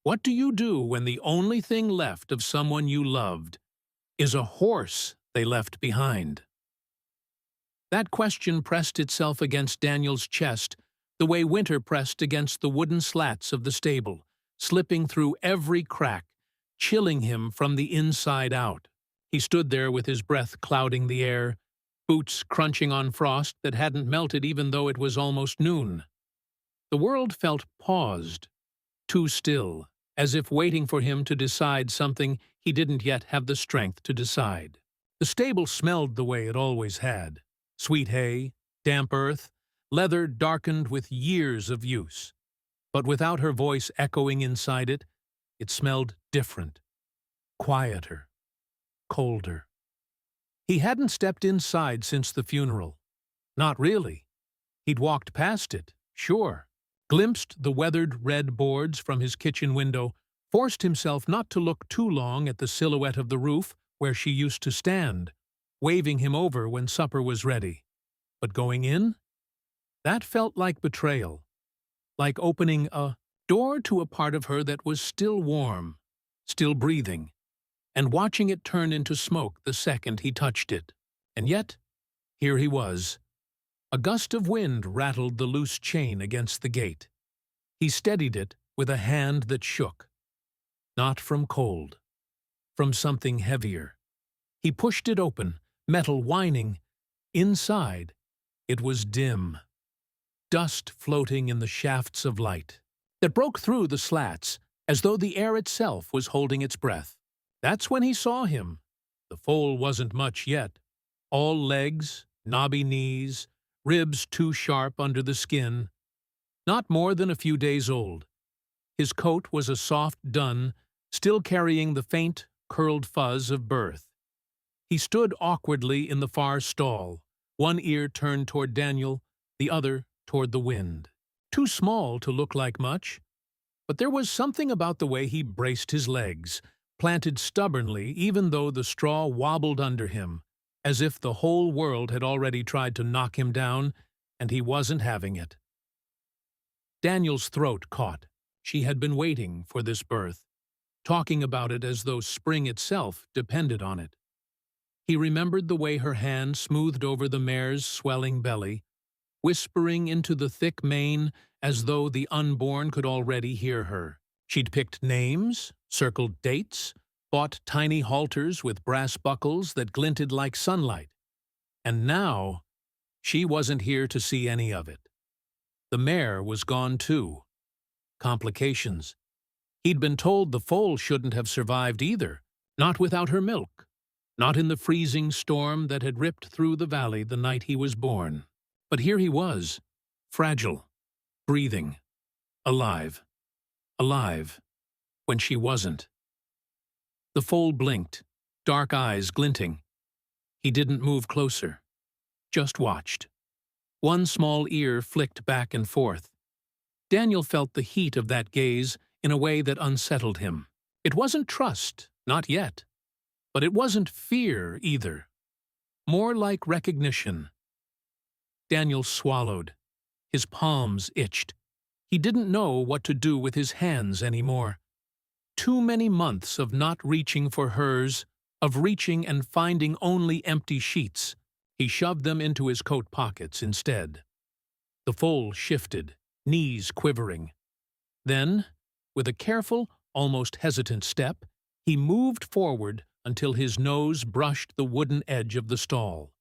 What do you do when the only thing left of someone you loved is a horse they left behind? That question pressed itself against Daniel's chest the way winter pressed against the wooden slats of the stable, slipping through every crack, chilling him from the inside out. He stood there with his breath clouding the air, boots crunching on frost that hadn't melted even though it was almost noon. The world felt paused, too still, as if waiting for him to decide something he didn't yet have the strength to decide. The stable smelled the way it always had: sweet hay, damp earth, leather darkened with years of use. But without her voice echoing inside it, it smelled different, quieter, colder. He hadn't stepped inside since the funeral. Not really. He'd walked past it, sure, glimpsed the weathered red boards from his kitchen window, forced himself not to look too long at the silhouette of the roof where she used to stand, waving him over when supper was ready. But going in? That felt like betrayal, like opening a door to a part of her that was still warm, still breathing, and watching it turn into smoke the second he touched it. And yet, here he was. A gust of wind rattled the loose chain against the gate. He steadied it with a hand that shook. Not from cold, from something heavier. He pushed it open, metal whining. Inside, it was dim. Dust floating in the shafts of light that broke through the slats as though the air itself was holding its breath. That's when he saw him. The foal wasn't much yet. All legs, knobby knees, ribs too sharp under the skin. Not more than a few days old. His coat was a soft dun, still carrying the faint, curled fuzz of birth. He stood awkwardly in the far stall, one ear turned toward Daniel, the other toward the wind. Too small to look like much, but there was something about the way he braced his legs, planted stubbornly even though the straw wobbled under him, as if the whole world had already tried to knock him down, and he wasn't having it. Daniel's throat caught. She had been waiting for this birth, talking about it as though spring itself depended on it. He remembered the way her hand smoothed over the mare's swelling belly, whispering into the thick mane as though the unborn could already hear her. She'd picked names, circled dates, bought tiny halters with brass buckles that glinted like sunlight. And now, she wasn't here to see any of it. The mare was gone too. Complications. He'd been told the foal shouldn't have survived either, not without her milk, not in the freezing storm that had ripped through the valley the night he was born. But here he was, fragile, breathing, alive, when she wasn't. The foal blinked, dark eyes glinting. He didn't move closer, just watched. One small ear flicked back and forth. Daniel felt the heat of that gaze in a way that unsettled him. It wasn't trust, not yet. But it wasn't fear either. More like recognition. Daniel swallowed. His palms itched. He didn't know what to do with his hands anymore. Too many months of not reaching for hers, of reaching and finding only empty sheets. He shoved them into his coat pockets instead. The foal shifted, knees quivering. Then, with a careful, almost hesitant step, he moved forward until his nose brushed the wooden edge of the stall.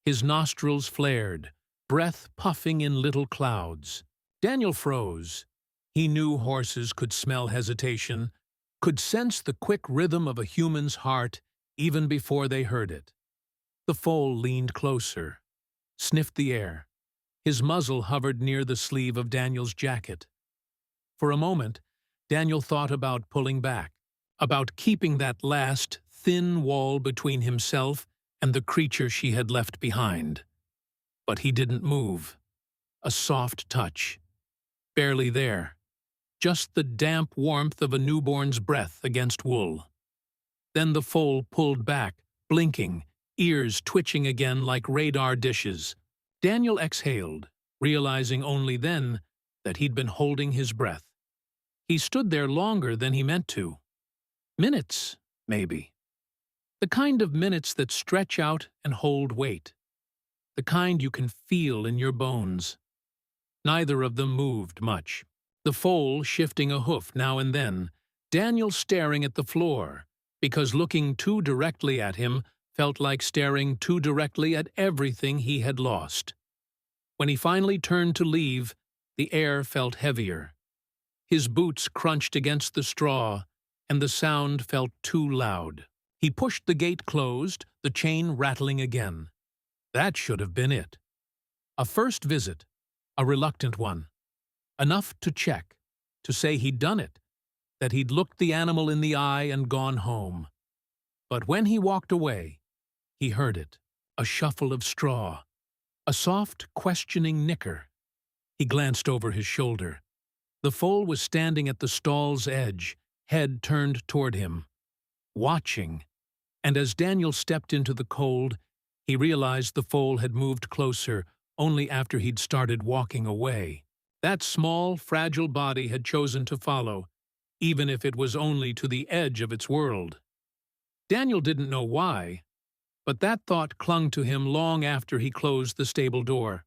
His nostrils flared, breath puffing in little clouds. Daniel froze. He knew horses could smell hesitation, could sense the quick rhythm of a human's heart even before they heard it. The foal leaned closer, sniffed the air. His muzzle hovered near the sleeve of Daniel's jacket. For a moment, Daniel thought about pulling back, about keeping that last, thin wall between himself and the creature she had left behind. But he didn't move. A soft touch. Barely there. Just the damp warmth of a newborn's breath against wool. Then the foal pulled back, blinking, ears twitching again like radar dishes. Daniel exhaled, realizing only then that he'd been holding his breath. He stood there longer than he meant to. Minutes, maybe. The kind of minutes that stretch out and hold weight. The kind you can feel in your bones. Neither of them moved much. The foal shifting a hoof now and then, Daniel staring at the floor, because looking too directly at him felt like staring too directly at everything he had lost. When he finally turned to leave, the air felt heavier. His boots crunched against the straw, and the sound felt too loud. He pushed the gate closed, the chain rattling again. That should have been it. A first visit, a reluctant one. Enough to check, to say he'd done it, that he'd looked the animal in the eye and gone home. But when he walked away, he heard it, a shuffle of straw, a soft, questioning nicker. He glanced over his shoulder. The foal was standing at the stall's edge, head turned toward him, watching, and as Daniel stepped into the cold, he realized the foal had moved closer only after he'd started walking away. That small, fragile body had chosen to follow, even if it was only to the edge of its world. Daniel didn't know why, but that thought clung to him long after he closed the stable door,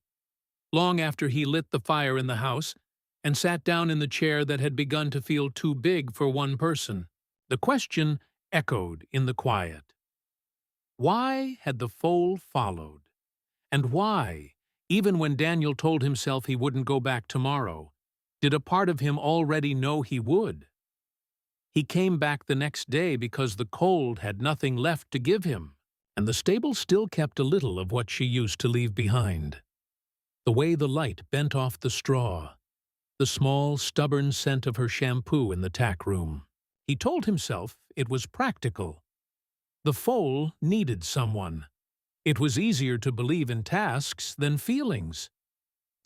long after he lit the fire in the house and sat down in the chair that had begun to feel too big for one person. The question echoed in the quiet. Why had the foal followed? And why, even when Daniel told himself he wouldn't go back tomorrow, did a part of him already know he would? He came back the next day because the cold had nothing left to give him, and the stable still kept a little of what she used to leave behind. The way the light bent off the straw, the small, stubborn scent of her shampoo in the tack room. He told himself it was practical. The foal needed someone. It was easier to believe in tasks than feelings.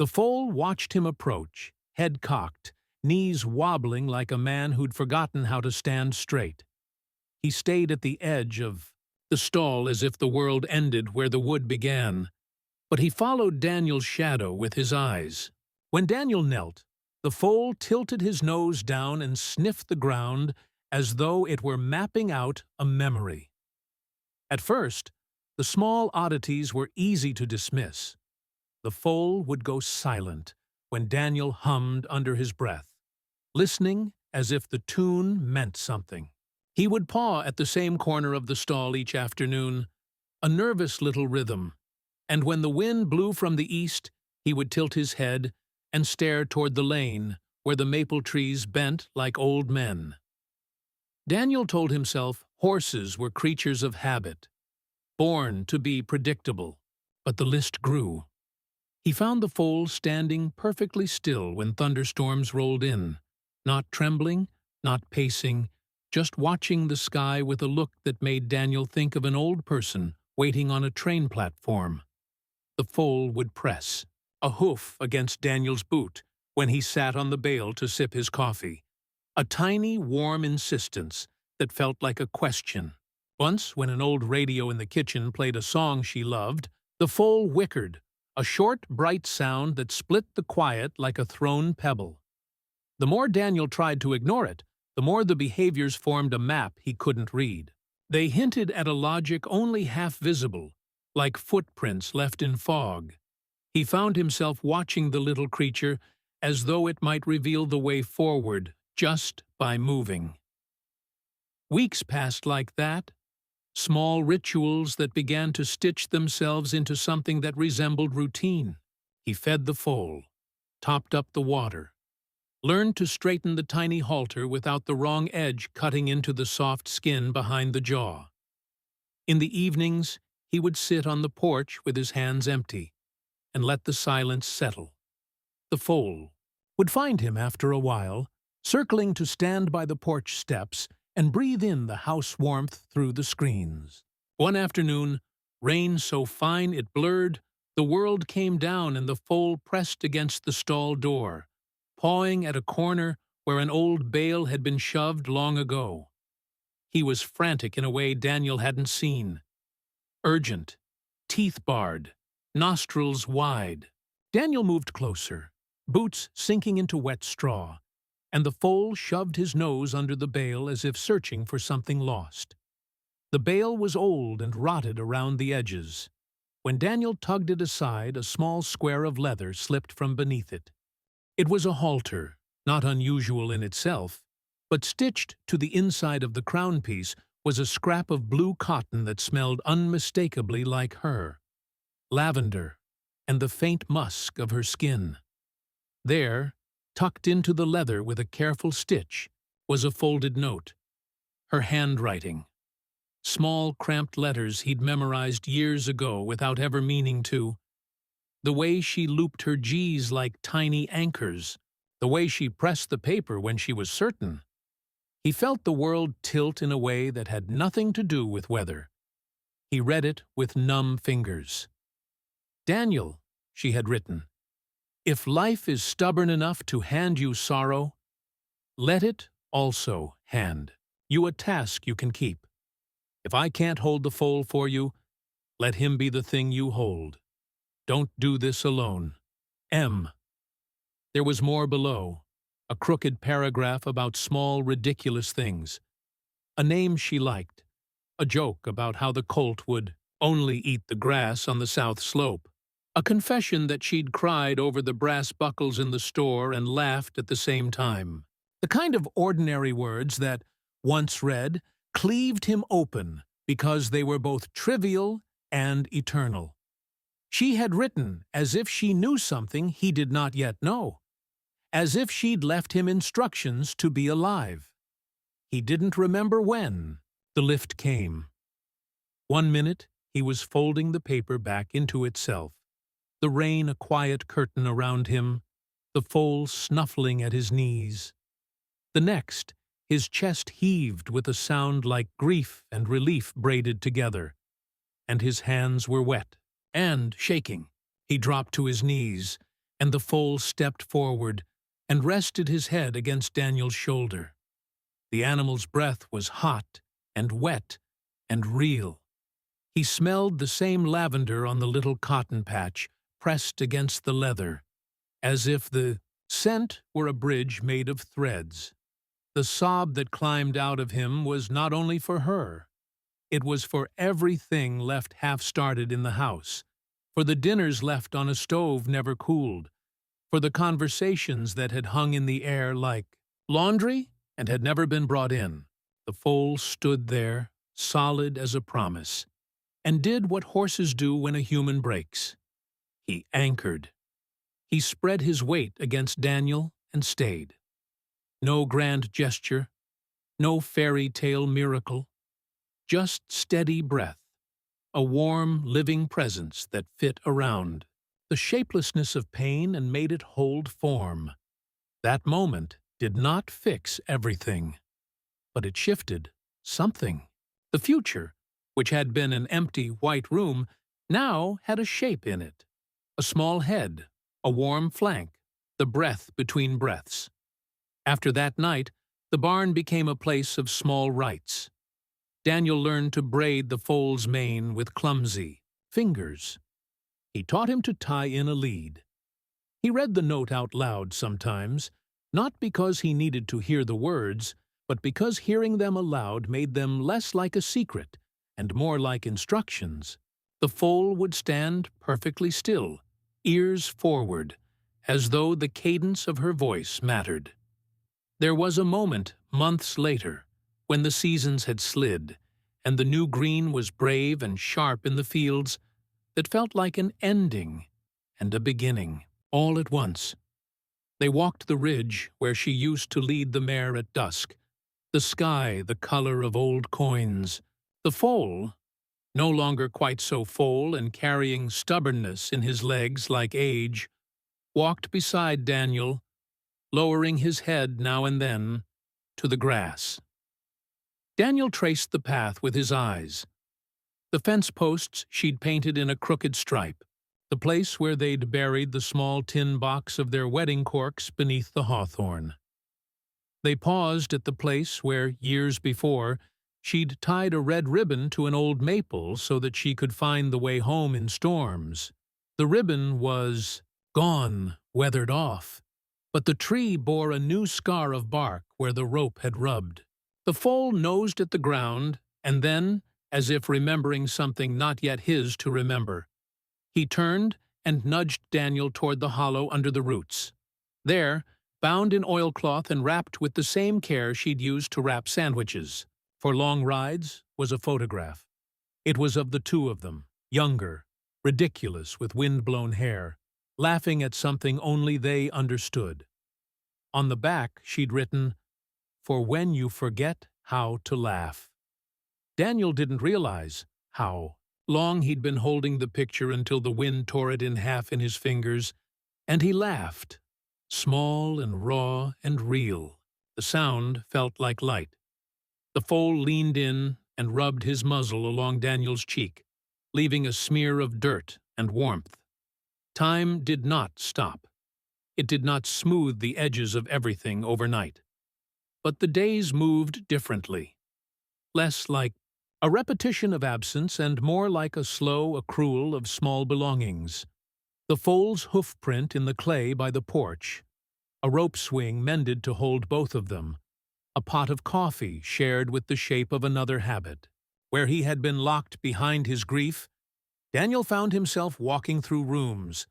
The foal watched him approach, head cocked, knees wobbling like a man who'd forgotten how to stand straight. He stayed at the edge of the stall as if the world ended where the wood began, but he followed Daniel's shadow with his eyes. When Daniel knelt, the foal tilted his nose down and sniffed the ground as though it were mapping out a memory. At first, the small oddities were easy to dismiss. The foal would go silent when Daniel hummed under his breath, listening as if the tune meant something. He would paw at the same corner of the stall each afternoon, a nervous little rhythm, and when the wind blew from the east, he would tilt his head and stare toward the lane where the maple trees bent like old men. Daniel told himself horses were creatures of habit, born to be predictable, but the list grew. He found the foal standing perfectly still when thunderstorms rolled in, not trembling, not pacing, just watching the sky with a look that made Daniel think of an old person waiting on a train platform. The foal would press, a hoof against Daniel's boot, when he sat on the bale to sip his coffee. A tiny, warm insistence that felt like a question. Once, when an old radio in the kitchen played a song she loved, the foal whickered, a short, bright sound that split the quiet like a thrown pebble. The more Daniel tried to ignore it, the more the behaviors formed a map he couldn't read. They hinted at a logic only half visible, like footprints left in fog. He found himself watching the little creature as though it might reveal the way forward just by moving. Weeks passed like that, small rituals that began to stitch themselves into something that resembled routine. He fed the foal, topped up the water, learned to straighten the tiny halter without the wrong edge cutting into the soft skin behind the jaw. In the evenings, he would sit on the porch with his hands empty and let the silence settle. The foal would find him after a while, circling to stand by the porch steps and breathe in the house warmth through the screens. One afternoon, rain so fine it blurred, the world came down and the foal pressed against the stall door, pawing at a corner where an old bale had been shoved long ago. He was frantic in a way Daniel hadn't seen. Urgent, teeth barred, nostrils wide. Daniel moved closer, boots sinking into wet straw, and the foal shoved his nose under the bale as if searching for something lost. The bale was old and rotted around the edges. When Daniel tugged it aside, a small square of leather slipped from beneath it. It was a halter, not unusual in itself, but stitched to the inside of the crown piece was a scrap of blue cotton that smelled unmistakably like her, lavender, and the faint musk of her skin. There, tucked into the leather with a careful stitch, was a folded note. Her handwriting. Small, cramped letters he'd memorized years ago without ever meaning to. The way she looped her G's like tiny anchors. The way she pressed the paper when she was certain. He felt the world tilt in a way that had nothing to do with weather. He read it with numb fingers. "Daniel," she had written, "if life is stubborn enough to hand you sorrow, let it also hand you a task you can keep. If I can't hold the foal for you, let him be the thing you hold. Don't do this alone. M." There was more below, a crooked paragraph about small, ridiculous things. A name she liked, a joke about how the colt would only eat the grass on the south slope, a confession that she'd cried over the brass buckles in the store and laughed at the same time. The kind of ordinary words that, once read, cleaved him open because they were both trivial and eternal. She had written as if she knew something he did not yet know, as if she'd left him instructions to be alive. He didn't remember when the lift came. 1 minute he was folding the paper back into itself, the rain a quiet curtain around him, the foal snuffling at his knees. The next, his chest heaved with a sound like grief and relief braided together, and his hands were wet and shaking. He dropped to his knees, and the foal stepped forward and rested his head against Daniel's shoulder. The animal's breath was hot and wet and real. He smelled the same lavender on the little cotton patch pressed against the leather, as if the scent were a bridge made of threads. The sob that climbed out of him was not only for her. It was for everything left half-started in the house, for the dinners left on a stove never cooled, for the conversations that had hung in the air like laundry and had never been brought in. The foal stood there, solid as a promise, and did what horses do when a human breaks. He anchored. He spread his weight against Daniel and stayed. No grand gesture, no fairy tale miracle, just steady breath, a warm, living presence that fit around the shapelessness of pain and made it hold form. That moment did not fix everything, but it shifted something. The future, which had been an empty white room, now had a shape in it, a small head, a warm flank, the breath between breaths. After that night, the barn became a place of small rites. Daniel learned to braid the foal's mane with clumsy fingers. He taught him to tie in a lead. He read the note out loud sometimes, not because he needed to hear the words, but because hearing them aloud made them less like a secret and more like instructions. The foal would stand perfectly still, ears forward, as though the cadence of her voice mattered. There was a moment, months later, when the seasons had slid, and the new green was brave and sharp in the fields, that felt like an ending and a beginning, all at once. They walked the ridge where she used to lead the mare at dusk, the sky the color of old coins. The foal, no longer quite so foal and carrying stubbornness in his legs like age, walked beside Daniel, lowering his head now and then to the grass. Daniel traced the path with his eyes. The fence posts she'd painted in a crooked stripe, the place where they'd buried the small tin box of their wedding corks beneath the hawthorn. They paused at the place where, years before, she'd tied a red ribbon to an old maple so that she could find the way home in storms. The ribbon was gone, weathered off, but the tree bore a new scar of bark where the rope had rubbed. The foal nosed at the ground, and then, as if remembering something not yet his to remember, he turned and nudged Daniel toward the hollow under the roots. There, bound in oilcloth and wrapped with the same care she'd used to wrap sandwiches for long rides, was a photograph. It was of the two of them, younger, ridiculous with wind-blown hair, laughing at something only they understood. On the back she'd written, "For when you forget how to laugh." Daniel didn't realize how long he'd been holding the picture until the wind tore it in half in his fingers, and he laughed, small and raw and real. The sound felt like light. The foal leaned in and rubbed his muzzle along Daniel's cheek, leaving a smear of dirt and warmth. Time did not stop. It did not smooth the edges of everything overnight. But the days moved differently, less like a repetition of absence and more like a slow accrual of small belongings. The foal's hoof print in the clay by the porch, a rope swing mended to hold both of them, a pot of coffee shared with the shape of another habit. Where he had been locked behind his grief, Daniel found himself walking through rooms,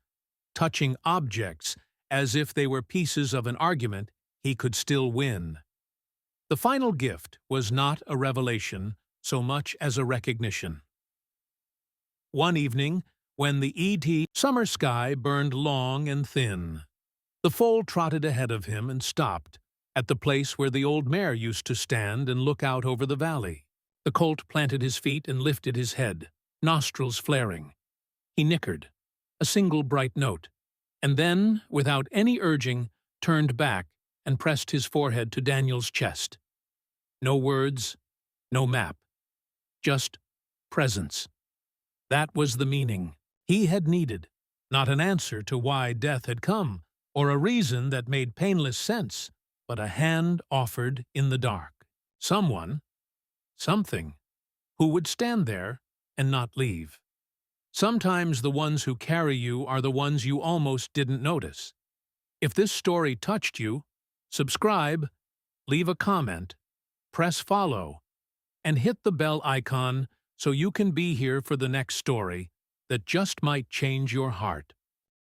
touching objects as if they were pieces of an argument he could still win. The final gift was not a revelation so much as a recognition. One evening, when the summer sky burned long and thin, the foal trotted ahead of him and stopped at the place where the old mare used to stand and look out over the valley. The colt planted his feet and lifted his head, nostrils flaring. He nickered, a single bright note, and then, without any urging, turned back and pressed his forehead to Daniel's chest. No words, no map, just presence. That was the meaning he had needed, not an answer to why death had come, or a reason that made painless sense, but a hand offered in the dark. Someone, something, who would stand there and not leave. Sometimes the ones who carry you are the ones you almost didn't notice. If this story touched you, subscribe, leave a comment, press follow, and hit the bell icon so you can be here for the next story that just might change your heart.